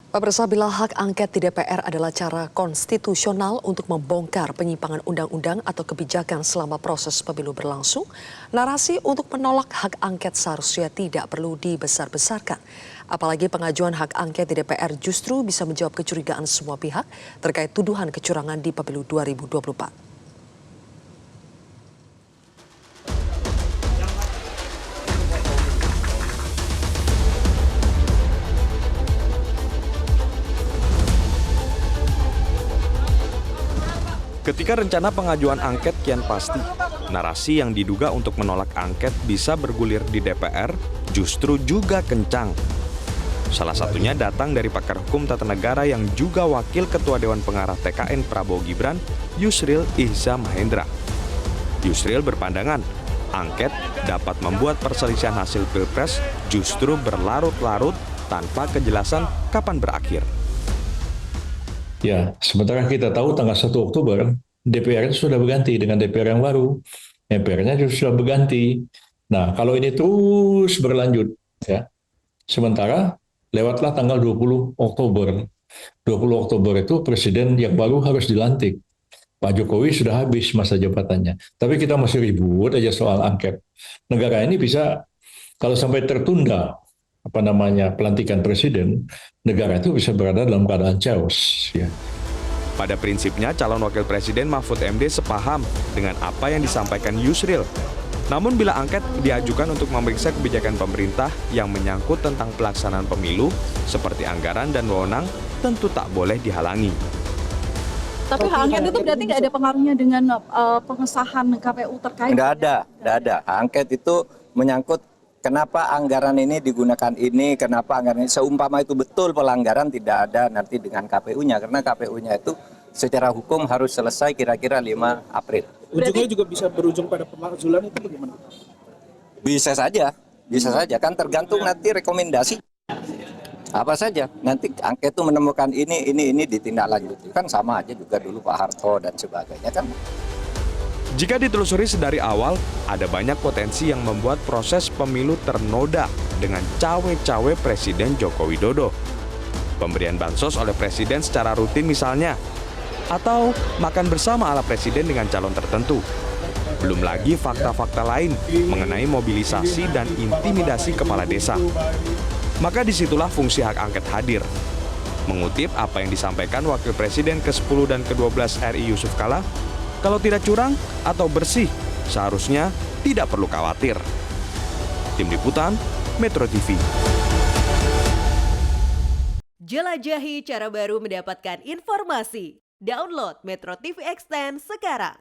Pemirsa, bila hak angket di DPR adalah cara konstitusional untuk membongkar penyimpangan undang-undang atau kebijakan selama proses pemilu berlangsung, narasi untuk menolak hak angket seharusnya tidak perlu dibesar-besarkan. Apalagi pengajuan hak angket di DPR justru bisa menjawab kecurigaan semua pihak terkait tuduhan kecurangan di pemilu 2024. Ketika rencana pengajuan angket kian pasti, narasi yang diduga untuk menolak angket bisa bergulir di DPR justru juga kencang. Salah satunya datang dari pakar hukum tata negara yang juga wakil Ketua Dewan Pengarah TKN Prabowo Gibran, Yusril Ihza Mahendra. Yusril berpandangan, angket dapat membuat perselisihan hasil Pilpres justru berlarut-larut tanpa kejelasan kapan berakhir. Ya, sementara kita tahu tanggal 1 Oktober, DPR sudah berganti dengan DPR yang baru. MPR-nya juga sudah berganti. Nah, kalau ini terus berlanjut, ya, sementara lewatlah tanggal 20 Oktober. 20 Oktober itu presiden yang baru harus dilantik. Pak Jokowi sudah habis masa jabatannya. Tapi kita masih ribut aja soal angket. Negara ini bisa, kalau sampai tertunda, pelantikan presiden, negara itu bisa berada dalam keadaan chaos. Ya. Pada prinsipnya, calon wakil presiden Mahfud MD sepaham dengan apa yang disampaikan Yusril. Namun bila angket diajukan untuk memeriksa kebijakan pemerintah yang menyangkut tentang pelaksanaan pemilu, seperti anggaran dan wewenang, tentu tak boleh dihalangi. Tapi hak angket itu berarti nggak ada pengaruhnya dengan pengesahan KPU terkait? Nggak ada. Hak angket itu menyangkut kenapa anggaran ini digunakan ini, kenapa anggaran ini, seumpama itu betul pelanggaran tidak ada nanti dengan KPU-nya, karena KPU-nya itu secara hukum harus selesai kira-kira 5 April. Ujungnya juga bisa berujung pada pemakzulan itu bagaimana? Bisa saja, kan tergantung nanti rekomendasi. Apa saja, nanti angket itu menemukan ini ditindaklanjuti, kan sama aja juga dulu Pak Harto dan sebagainya kan. Jika ditelusuri sedari awal, ada banyak potensi yang membuat proses pemilu ternoda dengan cawe-cawe Presiden Joko Widodo. Pemberian bansos oleh Presiden secara rutin misalnya, atau makan bersama ala Presiden dengan calon tertentu. Belum lagi fakta-fakta lain mengenai mobilisasi dan intimidasi kepala desa. Maka disitulah fungsi hak angket hadir. Mengutip apa yang disampaikan Wakil Presiden ke-10 dan ke-12 RI Yusuf Kala, kalau tidak curang atau bersih, seharusnya tidak perlu khawatir. Tim Liputan, Metro TV. Jelajahi cara baru mendapatkan informasi. Download Metro TV Extend sekarang.